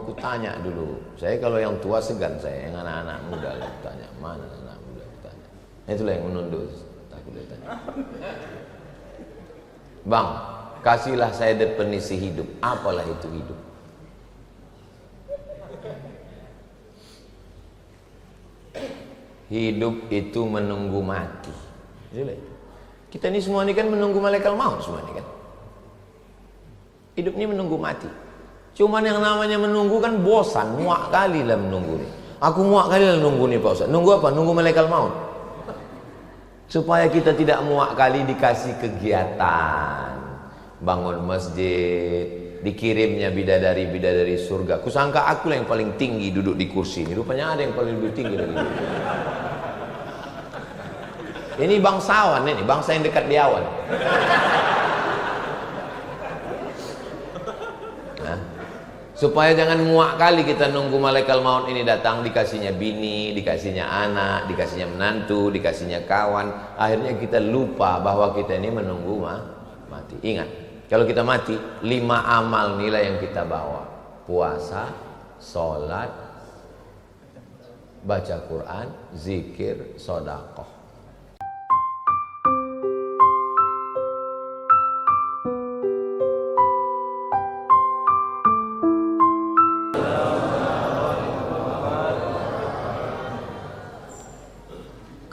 aku tanya dulu. Saya kalau yang tua segan, saya yang anak-anak muda lah tanya, mana anak muda tanya. Itulah yang menunduk, takut dia tanya. Bang, kasihlah saya definisi hidup. Apalah itu hidup? Hidup itu menunggu mati. Kita ini semua ini kan menunggu malaikat maut semua ini kan. Hidup ini menunggu mati. Cuman yang namanya menunggu kan bosan, muak kali lah menunggu nih. Aku muak kali lah menunggu nih Pak Ustaz. Nunggu apa? Nunggu malaikat maut. Supaya kita tidak muak kali dikasih kegiatan, bangun masjid, dikirimnya bidadari-bidadari surga. Kusangka aku lah yang paling tinggi duduk di kursi ini. Rupanya ada yang paling lebih tinggi dari itu. Ini bangsawan ini, bangsa yang dekat di awan. Supaya jangan muak kali kita nunggu malaikat maut ini datang, dikasihnya bini, dikasihnya anak, dikasihnya menantu, dikasihnya kawan. Akhirnya kita lupa bahwa kita ini menunggu mati. Ingat, kalau kita mati, 5 amal nilai yang kita bawa. Puasa, sholat, baca Quran, zikir, sedekah.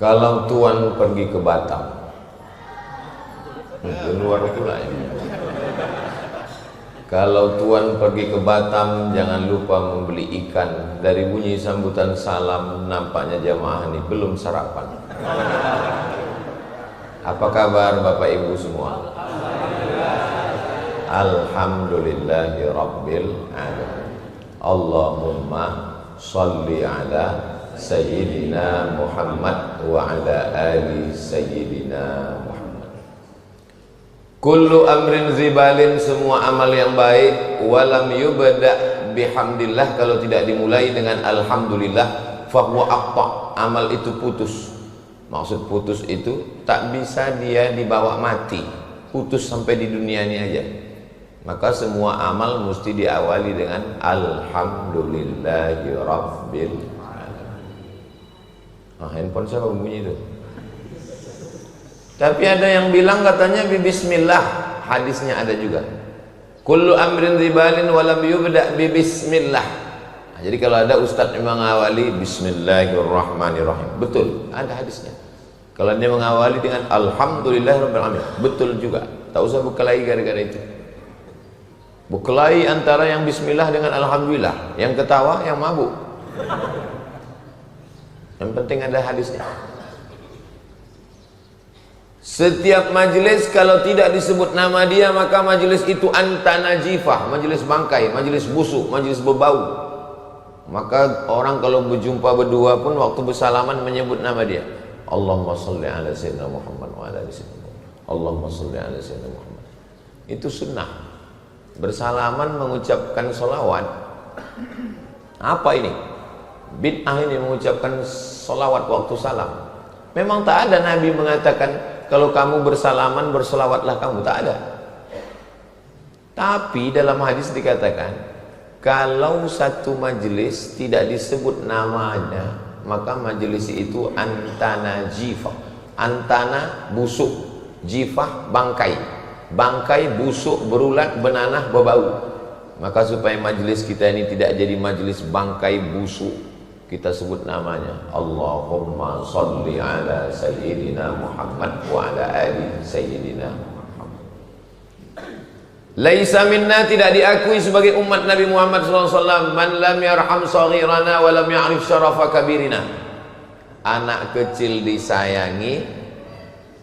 Kalau Tuan pergi ke Batam, keluar pula ya. Kalau Tuan pergi ke Batam, jangan lupa membeli ikan. Dari bunyi sambutan salam, nampaknya jamaah ini belum sarapan. Apa kabar Bapak Ibu semua? Alhamdulillahi Rabbil Alamin. Allahumma salli ala Sayyidina Muhammad wa ala ali Sayyidina Muhammad. Kullu amrin zibalin, semua amal yang baik, walam yubda bihamdillah, kalau tidak dimulai dengan alhamdulillah, fahuwa aqta, amal itu putus. Maksud putus itu tak bisa dia dibawa mati, putus sampai di dunia ini aja. Maka semua amal mesti diawali dengan alhamdulillahi rabbil. Handphone siapa bunyi itu? Tapi ada yang bilang katanya bismillah, hadisnya ada juga. Kullu amrin zibalin walam yubda bismillah. Jadi kalau ada ustadz yang mengawali bismillahirrahmanirrahim, betul, ada hadisnya. Kalau dia mengawali dengan alhamdulillahirabbil alamin, betul juga. Tak usah berkelahi gara-gara itu. Berkelahi antara yang bismillah dengan alhamdulillah, yang ketawa, yang mabuk. Yang penting ada hadisnya. Setiap majelis kalau tidak disebut nama dia, maka majelis itu antanajifah, majelis bangkai, majelis busuk, majelis berbau. Maka orang kalau berjumpa berdua pun waktu bersalaman menyebut nama dia. Allahumma salli ala sayyidina Muhammad wa ala ali sayyidina Muhammad. Allahumma salli ala sayyidina Muhammad. Itu sunnah. Bersalaman mengucapkan sholawat. Apa ini? Bid'ah ini mengucapkan sholawat waktu salam. Memang tak ada Nabi mengatakan kalau kamu bersalaman bersolawatlah kamu, tak ada. Tapi dalam hadis dikatakan kalau satu majelis tidak disebut namanya, maka majelis itu antana jifah. Antana busuk, jifah bangkai. Bangkai busuk, berulat, benanah, berbau. Maka supaya majelis kita ini tidak jadi majelis bangkai busuk, kita sebut namanya Allahumma salli ala Sayyidina Muhammad wa ala ali Sayyidina Muhammad. Laisa minna, tidak diakui sebagai umat Nabi Muhammad SAW, man lam yarham saghirana wa lam ya'rif syarafa kabirina. Anak kecil disayangi,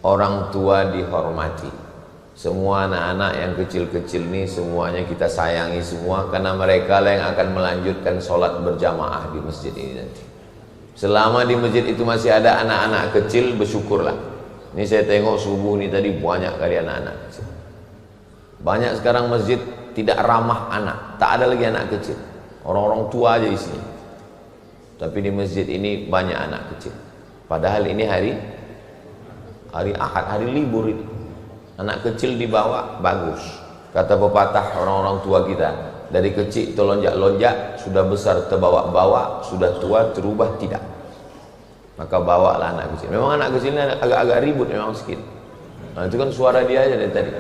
orang tua dihormati. Semua anak-anak yang kecil-kecil ini semuanya kita sayangi semua, karena mereka lah yang akan melanjutkan sholat berjamaah di masjid ini nanti. Selama di masjid itu masih ada anak-anak kecil, bersyukurlah. Ini saya tengok subuh ini tadi banyak kali anak-anak kecil. Banyak sekarang masjid tidak ramah anak, tak ada lagi anak kecil. Orang-orang tua aja isinya. Tapi di masjid ini banyak anak kecil. Padahal ini hari Ahad, hari libur ini. Anak kecil dibawa bagus. Kata pepatah orang-orang tua kita, Dari kecil terlonjak-lonjak, sudah besar terbawa-bawa, sudah tua terubah tidak. Maka bawalah anak kecil. Memang anak kecil ini agak-agak ribut memang sedikit. Nah, itu kan suara dia aja dari tadi.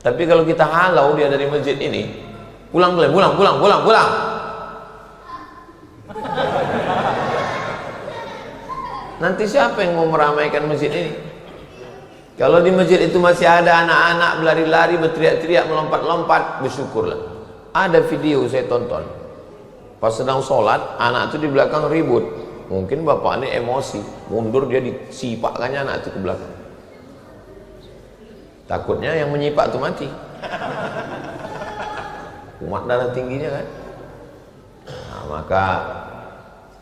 Tapi kalau kita halau dia dari masjid ini, pulang. Nanti siapa yang mau meramaikan masjid ini? Kalau di masjid itu masih ada anak-anak berlari-lari, berteriak-teriak, melompat-lompat, bersyukurlah. Ada video saya tonton. Pas sedang sholat, anak itu di belakang ribut. Mungkin bapak ini emosi, mundur dia disipakkannya anak itu ke belakang. Takutnya yang menyipak itu mati. Umat darah tingginya kan. Nah, maka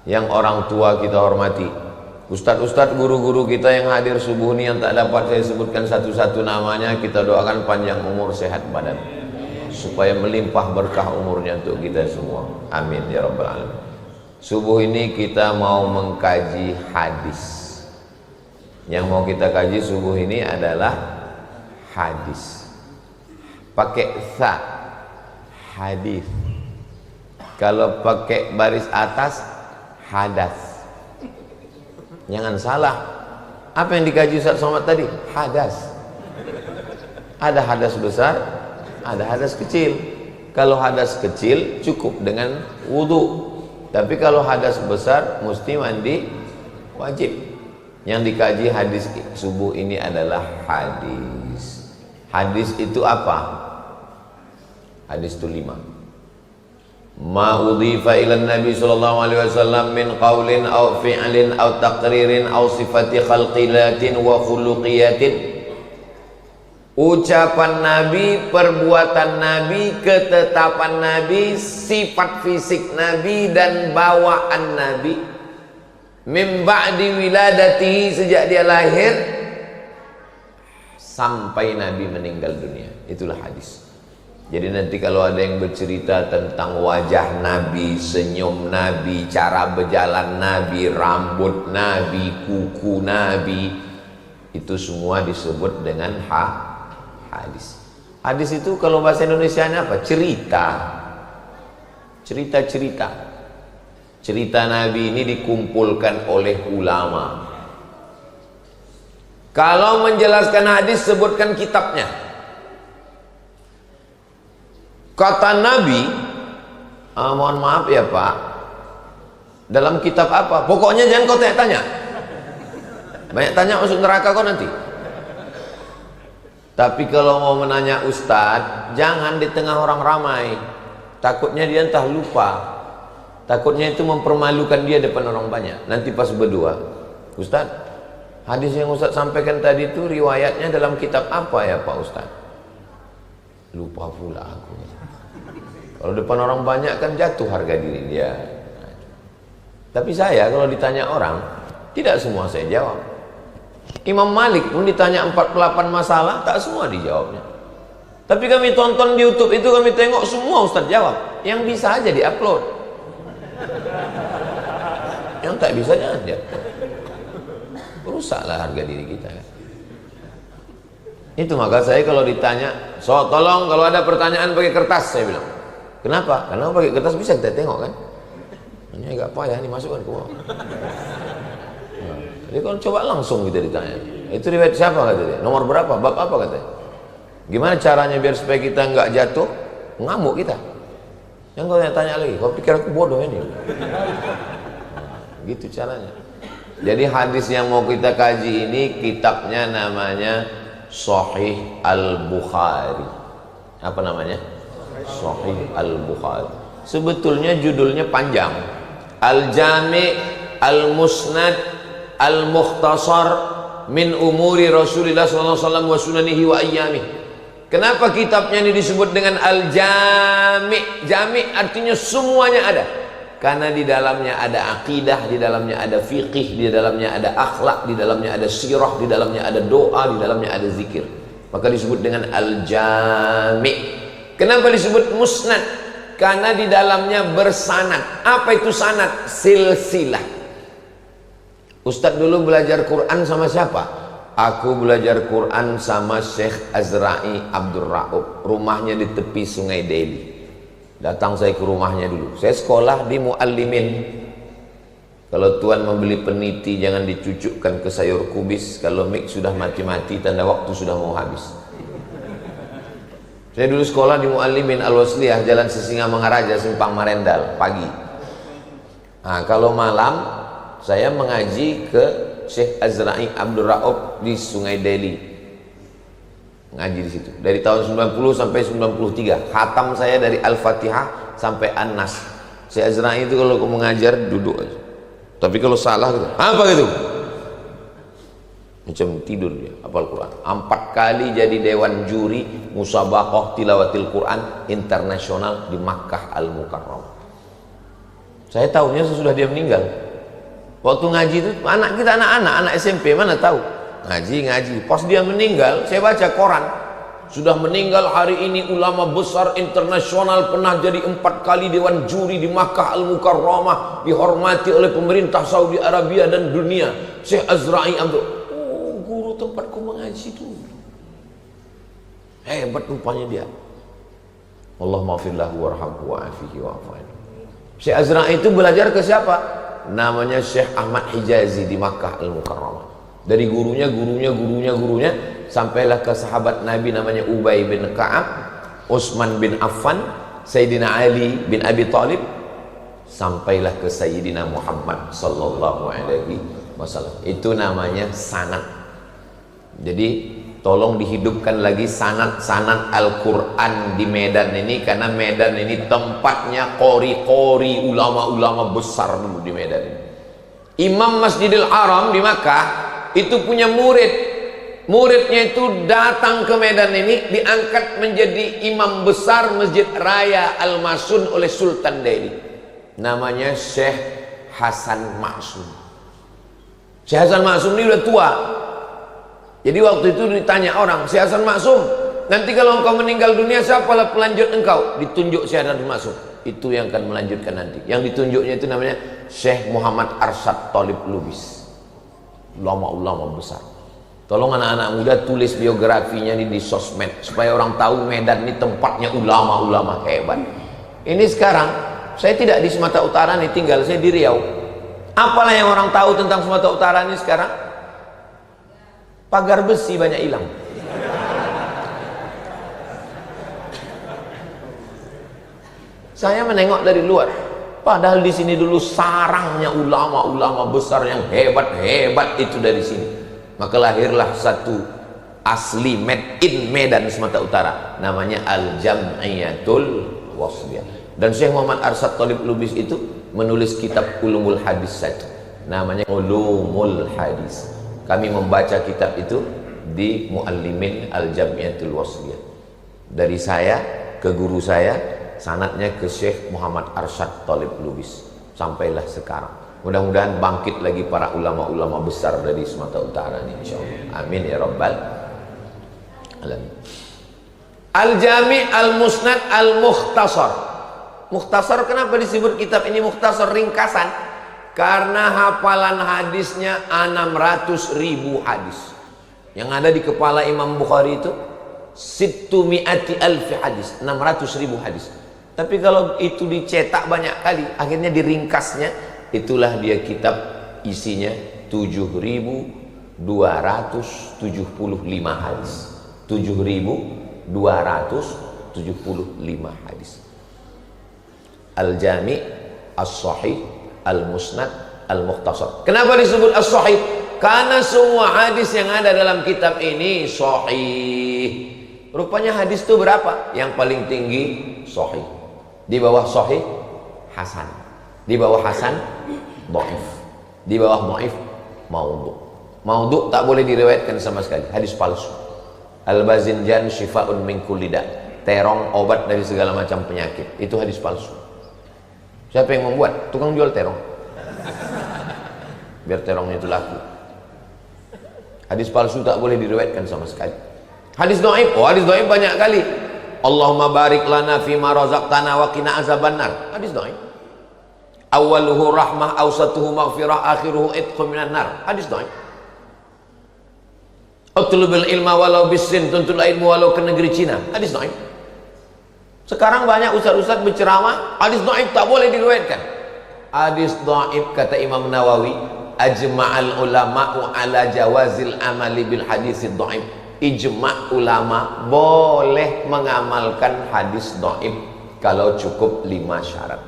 yang orang tua kita hormati. Ustadz-ustadz, guru-guru kita yang hadir subuh ini yang tak dapat saya sebutkan satu-satu namanya, kita doakan panjang umur, sehat badan, supaya melimpah berkah umurnya untuk kita semua. Amin ya rabbal alamin. Subuh ini kita mau mengkaji hadis. Yang mau kita kaji subuh ini adalah hadis. Pakai sa, hadis. Kalau pakai baris atas, hadas. Jangan salah. Apa yang dikaji Ustaz Somad tadi? Hadas. Ada hadas besar, ada hadas kecil. Kalau hadas kecil cukup dengan wudu. Tapi kalau hadas besar mesti mandi wajib. Yang dikaji hadis subuh ini adalah hadis. Hadis itu apa? Hadis itu 5. Ma udhifa ila Nabi sallallahu alaihi wasallam min qaulin aw fi'lin aw taqririn aw sifati khalqilatin wa khuluqiyatin. Ucapan Nabi, perbuatan Nabi, ketetapan Nabi, sifat fisik Nabi dan bawaan Nabi min ba'di wiladatihi, sejak dia lahir sampai Nabi meninggal dunia. Itulah hadis. Jadi nanti kalau ada yang bercerita tentang wajah Nabi, senyum Nabi, cara berjalan Nabi, rambut Nabi, kuku Nabi, itu semua disebut dengan hadis. Hadis itu kalau bahasa Indonesianya apa? Cerita. Cerita-cerita. Cerita Nabi ini dikumpulkan oleh ulama. Kalau menjelaskan hadis, sebutkan kitabnya. Kata Nabi, mohon maaf ya Pak, dalam kitab apa? Pokoknya jangan kau tanya-tanya. Banyak tanya masuk neraka kau nanti. Tapi kalau mau menanya Ustadz, jangan di tengah orang ramai. Takutnya dia entah lupa. Takutnya itu mempermalukan dia depan orang banyak. Nanti pas berdua, Ustadz, hadis yang Ustadz sampaikan tadi itu riwayatnya dalam kitab apa ya Pak Ustadz? Lupa pula aku. Kalau depan orang banyak kan jatuh harga diri dia. Tapi saya kalau ditanya orang, tidak semua saya jawab. Imam Malik pun ditanya 48 masalah, tak semua dijawabnya. Tapi kami tonton di YouTube itu, kami tengok semua Ustaz jawab. Yang bisa aja di-upload. Yang tak bisa jangan dia. Rusaklah harga diri kita. Itu maka saya kalau ditanya, so tolong kalau ada pertanyaan pakai kertas, saya bilang. Kenapa? Karena pakai kertas bisa kita tengok kan. Ini agak payah, ini masukkan ke bawah. Nah, jadi kalau coba langsung kita ditanya, itu riwayat siapa kata dia? Nomor berapa? Bab apa katanya? Gimana caranya biar supaya kita nggak jatuh? Ngamuk kita. Yang kau tanya lagi, kau pikir aku bodoh ini? Nah, gitu caranya. Jadi hadis yang mau kita kaji ini kitabnya namanya Sahih Al-Bukhari. Apa namanya? Sahih Al-Bukhari. Sebetulnya judulnya panjang. Al-Jami' Al-Musnad Al-Mukhtasar min umuri Rasulullah SAW wa sunanihi wa ayyamih. Kenapa kitabnya ini disebut dengan Al-Jami'? Jami' artinya semuanya ada. Karena di dalamnya ada akidah, di dalamnya ada fiqih, di dalamnya ada akhlak, di dalamnya ada sirah, di dalamnya ada doa, di dalamnya ada zikir. Maka disebut dengan Al-Jami'. Kenapa disebut musnad? Karena di dalamnya bersanad. Apa itu sanad? Silsilah. Ustadz dulu belajar Quran sama siapa? Aku belajar Quran sama Syekh Azra'i Abdul Ra'ub. Rumahnya di tepi Sungai Deli. Datang saya ke rumahnya dulu. Saya sekolah di Muallimin. Kalau tuan membeli peniti jangan dicucukkan ke sayur kubis. Kalau mik sudah mati-mati tanda waktu sudah mau habis. Saya dulu sekolah di Muallimin Al-Wasliyah, Jalan Sisingamangaraja, Simpang Marendal, pagi. Nah, kalau malam saya mengaji ke Syekh Azra'i Abdul Ra'ub di Sungai Deli. Ngaji di situ dari tahun 90 sampai 93. Khatam saya dari Al-Fatihah sampai An-Nas. Syekh Azra'i itu kalau mengajar duduk aja. Tapi kalau salah gitu, apa gitu? Macam tidur dia, hafal Quran. 4 kali jadi dewan juri musabaqah tilawatil Quran internasional di Makkah Al-Mukarramah. Saya tahunya sesudah dia meninggal. Waktu ngaji itu anak kita anak SMP mana tahu ngaji. Pas dia meninggal saya baca koran, sudah meninggal hari ini ulama besar internasional, pernah jadi 4 kali dewan juri di Makkah Al-Mukarramah, dihormati oleh pemerintah Saudi Arabia dan dunia, Syekh Azra'i Abdul. Oh, guru tempatku mengaji dulu. Hebat rupanya dia. Allah maafillahu warhamhu wa'afihi wa'afain. Syekh Azra'i itu belajar ke siapa? Namanya Syekh Ahmad Hijazi di Makkah Al-Mukarramah. Dari gurunya sampailah ke sahabat Nabi namanya Ubay bin Ka'ab, Utsman bin Affan, Sayyidina Ali bin Abi Thalib, sampailah ke Sayyidina Muhammad sallallahu alaihi wasallam. Itu namanya sanad. Jadi tolong dihidupkan lagi sanad Al-Quran di Medan ini, karena Medan ini tempatnya qori-qori, ulama-ulama besar dulu di Medan ini. Imam Masjidil Haram di Makkah itu punya muridnya itu datang ke Medan ini, diangkat menjadi imam besar Masjid Raya Al-Masun oleh Sultan Delhi, namanya Syekh Hasan Maksum. Syekh Hasan Maksum ini udah tua. Jadi waktu itu ditanya orang, Syekh Hasan Maksum, nanti kalau engkau meninggal dunia siapalah pelanjut engkau? Ditunjuk Syekh Hasan Maksum, itu yang akan melanjutkan nanti. Yang ditunjuknya itu namanya Syekh Muhammad Arsyad Thalib Lubis, ulama-ulama besar. Tolong anak-anak muda tulis biografinya di sosmed supaya orang tahu Medan ini tempatnya ulama-ulama hebat. Ini sekarang saya tidak di Sumatera Utara nih, tinggal saya di Riau. Apalah yang orang tahu tentang Sumatera Utara ini sekarang? Pagar besi banyak hilang. Saya menengok dari luar, padahal di sini dulu sarangnya ulama-ulama besar yang hebat-hebat itu dari sini. Maka lahirlah satu asli made in Medan Sumatera Utara, namanya Al-Jam'iyatul Wasliyah. Dan Syekh Muhammad Arsyad Thalib Lubis itu menulis kitab Ulumul Hadis satu, namanya Ulumul Hadis. Kami membaca kitab itu di Muallimin Al-Jam'iyatul Wasliyah. Dari saya ke guru saya, sanadnya ke Syekh Muhammad Arsyad Thalib Lubis, sampailah sekarang. Mudah-mudahan bangkit lagi para ulama-ulama besar dari Sumatera Utara ini, insyaallah. Amin ya rabbal alamin. Al-Jami' Al-Musnad Al-Mukhtasar. Mukhtasar, kenapa disebut kitab ini mukhtasar, ringkasan? Karena hafalan hadisnya 600.000 hadis. Yang ada di kepala Imam Bukhari itu 600.000 hadis, 600.000 hadis. Tapi kalau itu dicetak banyak kali, akhirnya diringkasnya, itulah dia kitab isinya 7.275 hadis. 7.275 hadis. Al-Jami' As-Sahih Al-Musnad Al-Mukhtasar. Kenapa disebut As-Sahih? Karena semua hadis yang ada dalam kitab ini sahih. Rupanya hadis itu berapa? Yang paling tinggi sahih. Di bawah sahih hasan. Di bawah hasan dhaif. Di bawah dhaif maudhu. Maudhu tak boleh diriwayatkan sama sekali, hadis palsu. Al-Bazinjan syifa'un min kulli da'. Terong obat dari segala macam penyakit. Itu hadis palsu. Siapa yang membuat? Tukang jual terong, biar terongnya itu laku. Hadis palsu tak boleh diriwayatkan sama sekali. Hadis dhaif, hadis dhaif banyak kali. Allahumma barik lana fima razaqtana wa qina azabannar. Hadis dhaif. Awaluhu rahmah, awsatuhu maghfirah, akhiruhu itqun minan nar. Hadis dhaif. Utlubul ilma walau bisin, tuntutlah ilmu walau ke negeri Cina. Hadis dhaif. Sekarang banyak ustaz-ustaz berceramah, hadis dhaif tak boleh diriwayatkan. Hadis dhaif kata Imam Nawawi, ajma'al ulama'u ala jawazil amali bil hadis dhaif. Ijma' ulama boleh mengamalkan hadis dhaif kalau cukup 5 syarat.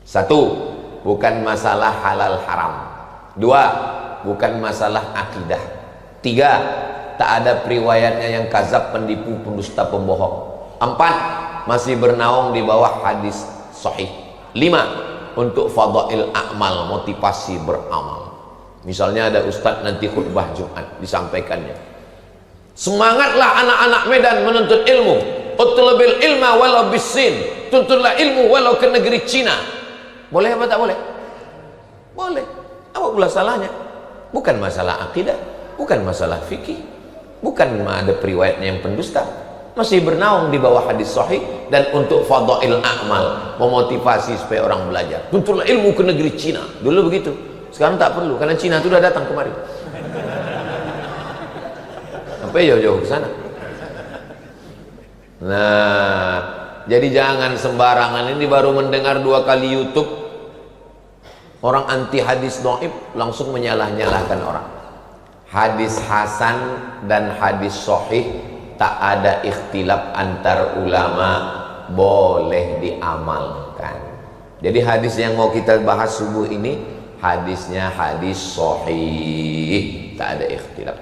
1, bukan masalah halal haram. 2, bukan masalah akidah. 3, tak ada periwayatnya yang kazab, penipu, pendusta, pembohong. 4, masih bernaung di bawah hadis sahih. 5, untuk fadail a'mal, motivasi beramal. Misalnya ada ustadz nanti khutbah Jumat, disampaikannya, semangatlah anak-anak Medan menuntut ilmu, utlubil ilma walau bisin, tuntutlah ilmu walau ke negeri Cina. Boleh apa tak boleh? Boleh. Apa pula salahnya? Bukan masalah akidah, bukan masalah fikih, bukan ada periwayatnya yang pendusta, masih bernaung di bawah hadis sahih dan untuk fadail a'mal, memotivasi supaya orang belajar. Tuntutlah ilmu ke negeri Cina. Dulu begitu, sekarang tak perlu karena Cina itu sudah datang kemari. Sampai jauh-jauh ke sana. Nah, jadi jangan sembarangan. Ini baru mendengar 2 kali YouTube, orang anti hadis dhaif langsung menyalah-nyalahkan orang. Hadis hasan dan hadis sahih tak ada ikhtilaf antar ulama, boleh diamalkan. Jadi hadis yang mau kita bahas subuh ini hadisnya hadis sahih, tak ada ikhtilaf.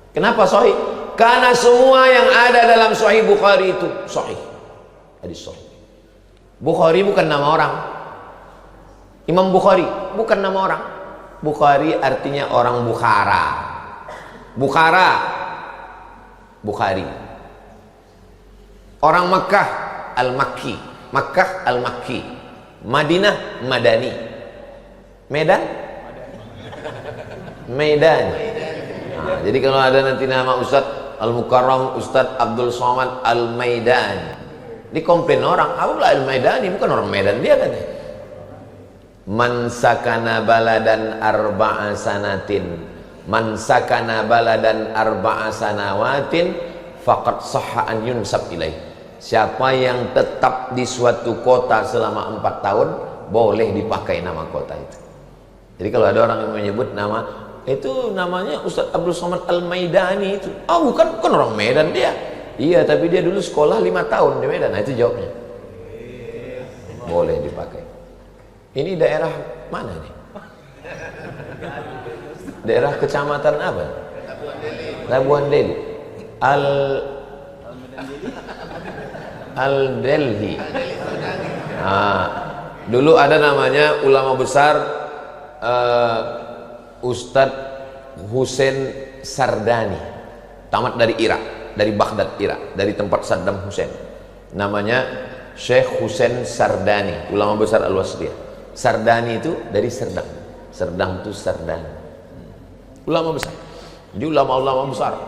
Kenapa sahih? Karena semua yang ada dalam Sahih Bukhari itu sahih, hadis sahih. Bukhari bukan nama orang. Imam Bukhari bukan nama orang. Bukhari artinya orang Bukhara. Bukhara, Bukhari. Orang Makkah, Al-Makki. Makkah, Al-Makki. Madinah, Madani. Medan, Medan. Nah, jadi kalau ada nanti nama Ustadz Al-Mukarram, Ustadz Abdul Somad Al-Maidan, dikomplain orang, apa pula Al-Maidani, bukan orang Medan dia kan. Man sakana baladan arba'a sanatin, man sakana baladan arba'a sanawatin faqad sahha an yunsab ilaih. Siapa yang tetap di suatu kota selama 4 tahun, boleh dipakai nama kota itu. Jadi kalau ada orang yang menyebut nama itu, namanya Ustadz Abdul Somad Al-Maidani itu, bukan orang Medan dia. Iya, tapi dia dulu sekolah 5 tahun di Medan. Nah, itu jawabnya, boleh dipakai. Ini daerah mana nih? Daerah kecamatan apa? Labuan Deli. Al-Delhi. Dulu ada namanya ulama besar Ustadz Hussein Sardani, tamat dari Irak, dari Baghdad, Irak, dari tempat Saddam Hussein. Namanya Syekh Hussein Sardani, ulama besar Al-Wasliyah. Sardani itu dari Serdang. Serdang itu Sardani. Ulama besar. Jadi ulama-ulama besar.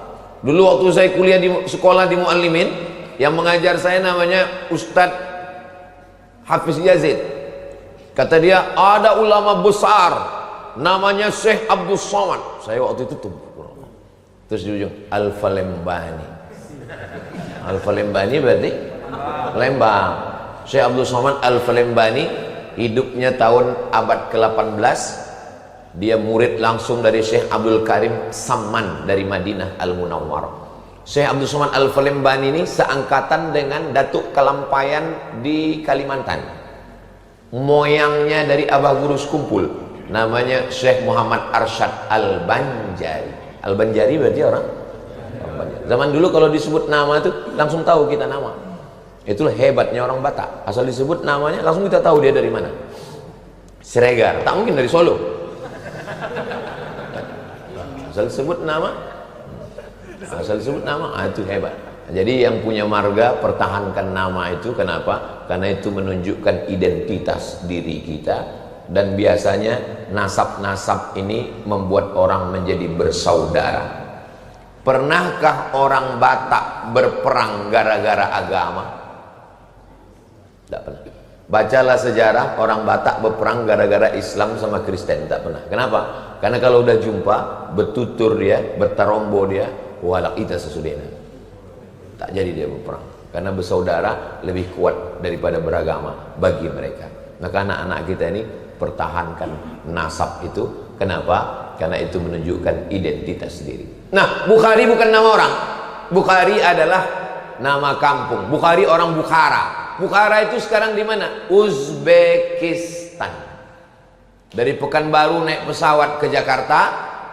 Dulu waktu saya kuliah di sekolah di Muallimin, yang mengajar saya namanya Ustadz Hafiz Yazid. Kata dia, ada ulama besar namanya Syekh Abdul Somad. Saya waktu itu tuh terus di ujung Al-Falembani. Al-Falembani berarti Lembang. Syekh Abdul Somad Al-Falembani hidupnya tahun abad ke-18. Dia murid langsung dari Syekh Abdul Karim Samman dari Madinah Al-Munawwarah. Syekh Abdul Somad Al-Falembani ini seangkatan dengan Datuk Kalampayan di Kalimantan. Moyangnya dari Abah Guru Sekumpul, namanya Syekh Muhammad Arsyad Al-Banjari. Al-Banjari berarti orang Banjar. Zaman dulu kalau disebut nama itu langsung tahu kita nama. Itulah hebatnya orang Batak. Asal disebut namanya langsung kita tahu dia dari mana. Siregar, tak mungkin dari Solo. Asal disebut nama, itu hebat. Jadi yang punya marga pertahankan nama itu. Kenapa? Karena itu menunjukkan identitas diri kita. Dan biasanya nasab-nasab ini membuat orang menjadi bersaudara. Pernahkah orang Batak berperang gara-gara agama? Tidak pernah. Bacalah sejarah orang Batak berperang gara-gara Islam sama Kristen, tak pernah. Kenapa? Karena kalau udah jumpa, bertutur dia, bertarombo dia, walak ita sesudena. Tak jadi dia berperang. Karena bersaudara lebih kuat daripada beragama bagi mereka. Maka anak-anak kita ini pertahankan nasab itu. Kenapa? Karena itu menunjukkan identitas diri. Nah, Bukhari bukan nama orang. Bukhari adalah nama kampung. Bukhari orang Bukhara. Bukhara itu sekarang di mana? Uzbekistan. Dari Pekanbaru naik pesawat ke Jakarta,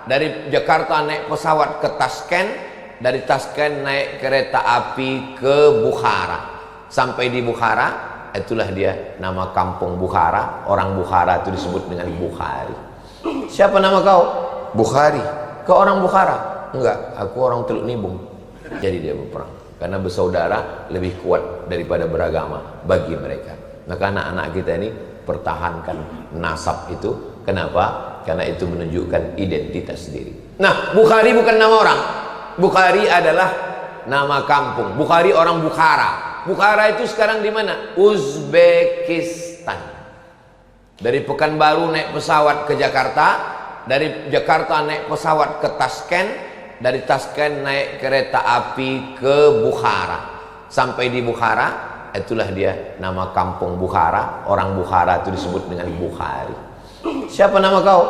dari Jakarta naik pesawat ke Tashkent, dari Tashkent naik kereta api ke Bukhara. Sampai di Bukhara, itulah dia nama kampung Bukhara. Orang Bukhara itu disebut dengan Bukhari. Siapa nama kau? Bukhari. Kau orang Bukhara? Enggak, aku orang Teluk Nibung. Jadi dia berperang. Karena bersaudara lebih kuat daripada beragama bagi mereka. Maka anak-anak kita ini pertahankan nasab itu. Kenapa? Karena itu menunjukkan identitas diri. Nah, Bukhari bukan nama orang. Bukhari adalah nama kampung. Bukhari orang Bukhara. Bukhara itu sekarang di mana? Uzbekistan. Dari Pekanbaru naik pesawat ke Jakarta, dari Jakarta naik pesawat ke Tashkent, dari Tashkent naik kereta api ke Bukhara. Sampai di Bukhara, itulah dia nama kampung Bukhara. Orang Bukhara itu disebut dengan Bukhari. Siapa nama kau?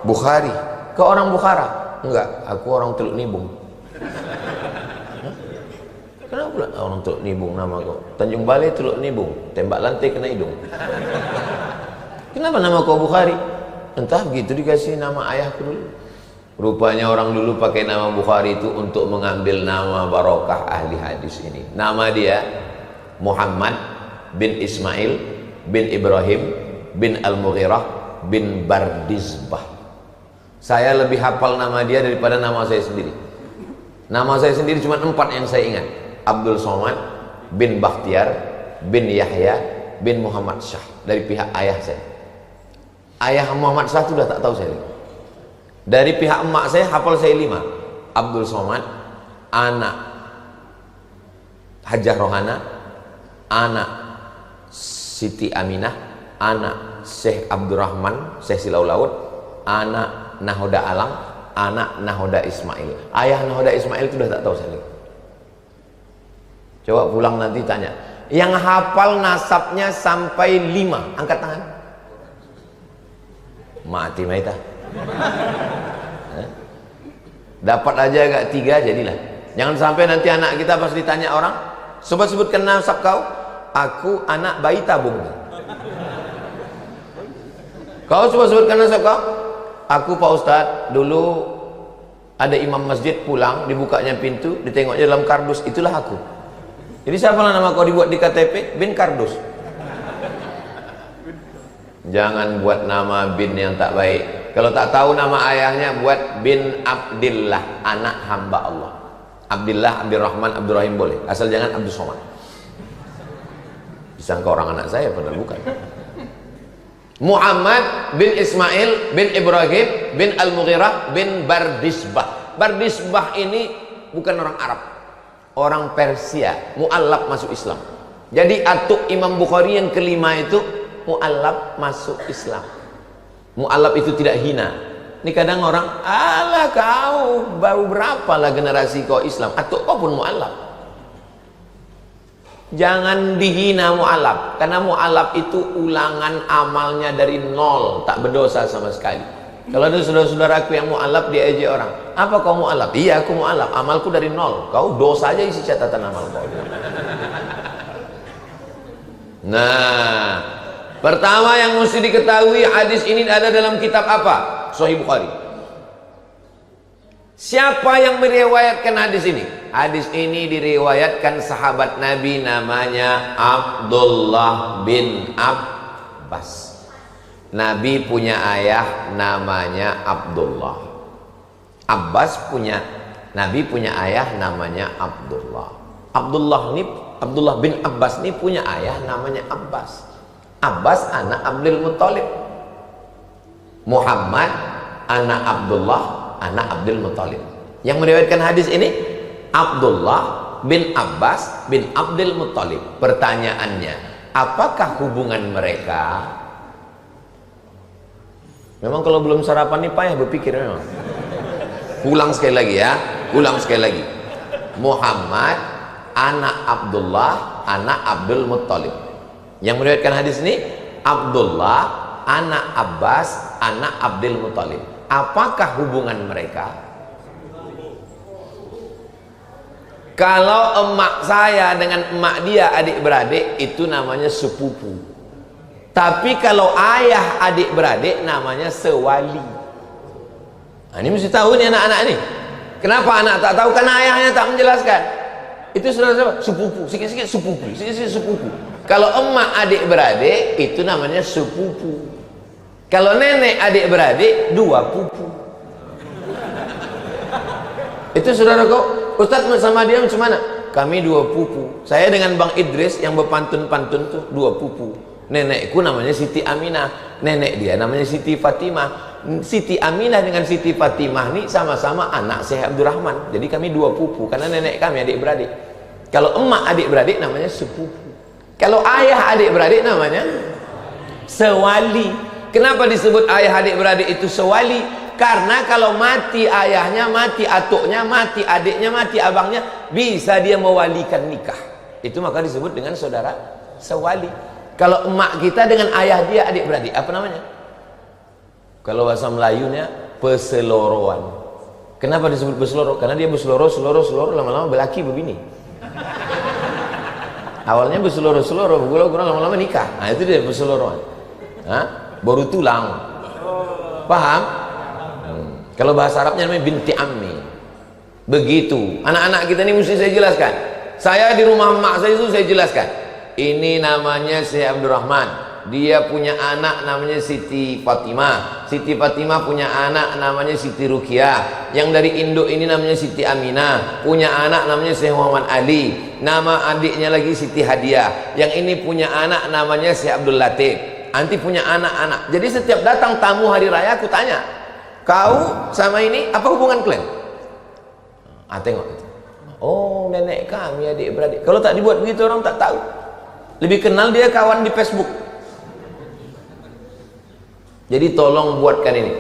Bukhari. Kau orang Bukhara? Enggak, aku orang Teluk Nibung. Kenapa pula orang Teluk Nibung nama kau? Tanjung Balai Teluk Nibung, tembak lantai kena hidung. Kenapa nama kau Bukhari? Entah, begitu dikasih nama ayahku dulu. Rupanya orang dulu pakai nama Bukhari itu untuk mengambil nama barokah ahli hadis ini. Nama dia Muhammad bin Ismail bin Ibrahim bin Al-Mughirah bin Bardizbah. Saya lebih hafal nama dia daripada nama saya sendiri. Nama saya sendiri cuma 4 yang saya ingat. Abdul Somad bin Bakhtiar bin Yahya bin Muhammad Shah. Dari pihak ayah saya. Ayah Muhammad Shah itu sudah tak tahu saya. Dari pihak emak saya hafal saya 5. Abdul Somad, anak Hajah Rohana, anak Siti Aminah, anak Syekh Abdurrahman, Syekh Silau Laut, anak Nahoda Alang, anak Nahoda Ismail. Ayah Nahoda Ismail itu sudah tak tahu saya. Coba pulang nanti tanya. Yang hafal nasabnya sampai 5, angkat tangan. Mati maita. Dapat aja agak 3 jadilah. Jangan sampai nanti anak kita pas ditanya orang, sebutkan nasab kau. Aku anak bayi tabung. Kau coba sebutkan nasab kau. Aku Pak Ustadz, dulu ada imam masjid pulang, dibukanya pintu, ditengoknya dalam kardus, itulah aku. Jadi siapa nama kau dibuat di KTP? Bin Kardus. Jangan buat nama bin yang tak baik. Kalau tak tahu nama ayahnya, buat bin Abdillah, anak hamba Allah. Abdillah, Abdurrahman, Abdurrahim boleh, asal jangan Abdul Somad. Disangka orang anak saya, padahal bukan. Muhammad bin Ismail bin Ibrahim bin Al-Mughirah bin Bardizbah. Bardizbah ini bukan orang Arab, orang Persia, mu'allab masuk Islam. Jadi atuk Imam Bukhari yang kelima itu mu'allab masuk Islam. Mu'allab itu tidak hina. Ini kadang orang, alah kau baru berapa lah generasi kau Islam, atuk kau pun mu'allab. Jangan dihina mu'allab, karena mu'allab itu ulangan amalnya dari 0, tak berdosa sama sekali. Kalau ada saudara-saudaraku yang mu'allab, dia ejek orang, apa kau mu'allab? Iya aku mu'allab, amalku dari 0. Kau dosa aja isi catatan amal kau. Nah, pertama yang mesti diketahui, hadis ini ada dalam kitab apa? Sahih Bukhari. Siapa yang meriwayatkan hadis ini? Hadis ini diriwayatkan sahabat Nabi namanya Abdullah bin Abbas. Nabi punya ayah namanya Abdullah. Nabi punya ayah namanya Abdullah. Abdullah bin Abbas ini punya ayah namanya Abbas. Abbas anak Abdul Muttalib. Muhammad anak Abdullah anak Abdul Muttalib. Yang meriwayatkan hadis ini Abdullah bin Abbas bin Abdul Muttalib. Pertanyaannya, apakah hubungan mereka? Memang kalau belum sarapan nih payah berpikir memang. Ulang sekali lagi ya, ulang sekali lagi. Muhammad anak Abdullah anak Abdul Muttalib. Yang meriwayatkan hadis ini Abdullah anak Abbas anak Abdul Muttalib. Apakah hubungan mereka? Kalau emak saya dengan emak dia adik beradik itu namanya sepupu. Tapi kalau ayah adik beradik namanya sewali. Nah, ini mesti tahu nih anak-anak nih. Kenapa anak tak tahu? Karena ayahnya tak menjelaskan. Itu saudara sepupu, sikit-sikit sepupu, sikit-sikit sepupu. Kalau emak adik beradik itu namanya sepupu. Kalau nenek adik beradik dua pupu. Itu saudara kok, Ustadz sama dia macam mana? Kami dua pupu. Saya dengan Bang Idris yang berpantun-pantun tuh dua pupu. Nenekku namanya Siti Aminah, nenek dia namanya Siti Fatimah. Siti Aminah dengan Siti Fatimah ini sama-sama anak Syekh Abdurrahman. Jadi kami dua pupu karena nenek kami adik-beradik. Kalau emak adik-beradik namanya sepupu. Kalau ayah adik-beradik namanya sewali. Kenapa disebut ayah adik-beradik itu sewali? Karena kalau mati ayahnya, mati atuknya, mati adiknya, mati abangnya, bisa dia mewalikan nikah. Itu maka disebut dengan saudara sewali. Kalau emak kita dengan ayah dia adik-beradik, apa namanya? Kalau bahasa Melayunya peseloroan. Kenapa disebut peseloro? Karena dia berseloro, lama-lama berlaki berbini. Awalnya berseloro, bergurau-gurau, lama-lama nikah. Nah itu dia peseloroan. Baru tulang. Paham? Kalau bahasa Arabnya namanya binti ammi. Begitu. Anak-anak kita ini mesti saya jelaskan. Saya di rumah emak saya itu saya jelaskan. Ini namanya Syekh Abdurrahman. Dia punya anak namanya Siti Fatimah. Siti Fatimah punya anak namanya Siti Ruqyah. Yang dari induk ini namanya Siti Aminah. Punya anak namanya Syekh Muhammad Ali. Nama adiknya lagi Siti Hadiah. Yang ini punya anak namanya Syekh Abdul Latif. Nanti punya anak-anak. Jadi setiap datang tamu hari raya aku tanya, kau sama ini apa hubungan kalian? Tengok. Oh, nenek kami adik-beradik. Kalau tak dibuat begitu orang tak tahu. Lebih kenal dia kawan di Facebook. Jadi tolong buatkan ini.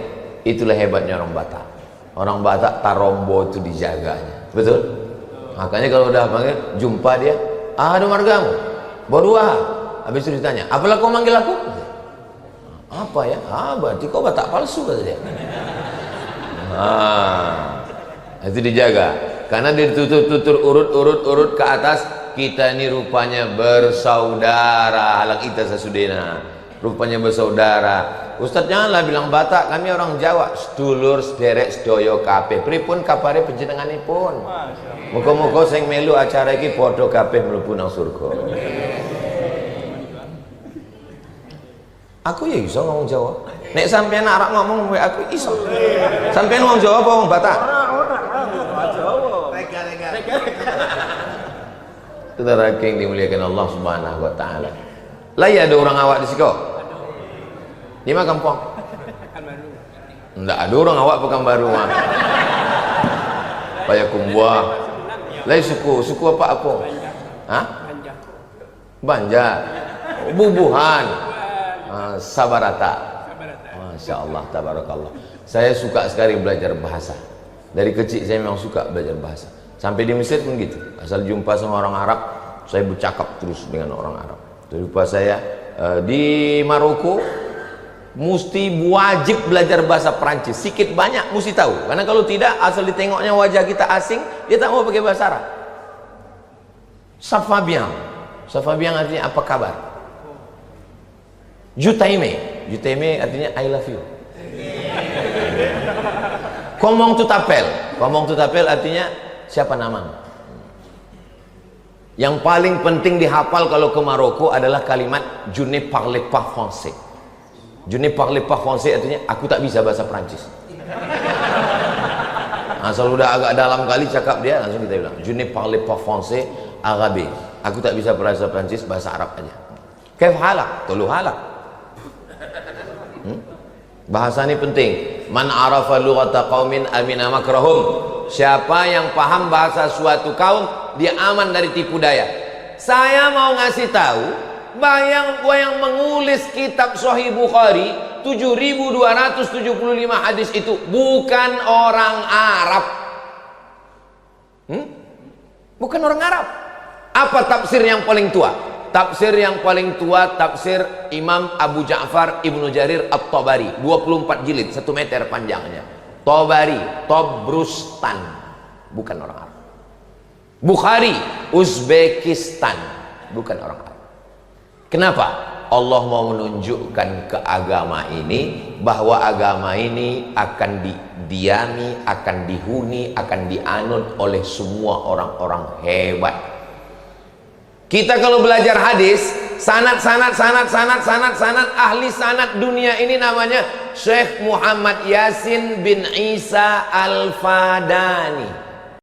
Itulah hebatnya orang Batak. Orang Batak tarombo itu dijaganya. Betul? Makanya kalau udah panggil, jumpa dia, ada margamu. Baru habis itu ditanya, apalah kau manggil aku? Apa ya? Berarti kau Batak palsu kata dia. Itu dijaga. Karena ditutur urut ke atas. Kita ini rupanya bersaudara. Halak kita sesudena. Rupanya bersaudara. Ustadz janganlah bilang Batak, kami orang Jawa. Sedulur sederek sedoyo kabeh. Pripun kapare panjenenganipun? Muga-muga sing melu acara iki padha kabeh mlebu nang surga. Aku ya iso ngomong Jawa. Nek sampeyan arep ngomong kowe aku iso. Sampeyan wong Jawa apa wong Batak? Jawa. Saudara yang dimuliakan Allah Subhanahu wa taala. Lah ya ada orang awak di siko. Di mana kampung? Enggak ada orang awak Pekanbaru mah. Payakumbuh. Lah suku apa? Hah? Banjar. Bubuhan. Sabarata. Masya Allah, tabarakallah. Saya suka sekali belajar bahasa. Dari kecil saya memang suka belajar bahasa. Sampai di Mesir pun gitu. Asal jumpa sama orang Arab, saya bercakap terus dengan orang Arab. Lupa saya di Maroko mesti wajib belajar bahasa Perancis. Sikit banyak mesti tahu. Karena kalau tidak, asal ditengoknya wajah kita asing, dia tak mau pakai bahasa Arab. Ça va bien. Ça va bien artinya apa kabar? Jutaime artinya I love you. Comment tu t'appelles artinya siapa namamu. Yang paling penting dihafal kalau ke Maroko adalah kalimat je ne parle pas français. Je ne parle pas français artinya aku tak bisa bahasa Perancis. Asal udah agak dalam kali cakap dia, langsung kita bilang je ne parle pas français arabe. Aku tak bisa bahasa Perancis, bahasa Arab aja. Kaif halak? Tulu halak. Bahasa ini penting. Man arafa lughata qaumin amina makrahum. Siapa yang paham bahasa suatu kaum, dia aman dari tipu daya. Saya mau ngasih tahu, yang mengulis kitab Sahih Bukhari 7.275 hadis itu bukan orang Arab. Bukan orang Arab. Apa tafsir yang paling tua? Tafsir yang paling tua tafsir Imam Abu Ja'far Ibnu Jarir At-Tabari, 24 jilid, 1 meter panjangnya. Tabari, Tobrustan, bukan orang Arab. Bukhari, Uzbekistan, bukan orang Arab. Kenapa? Allah mau menunjukkan ke agama ini bahwa agama ini akan didiami, akan dihuni, akan dianut oleh semua orang-orang hebat. Kita kalau belajar hadis, sanad ahli sanad dunia ini namanya Syekh Muhammad Yasin bin Isa Al-Fadani.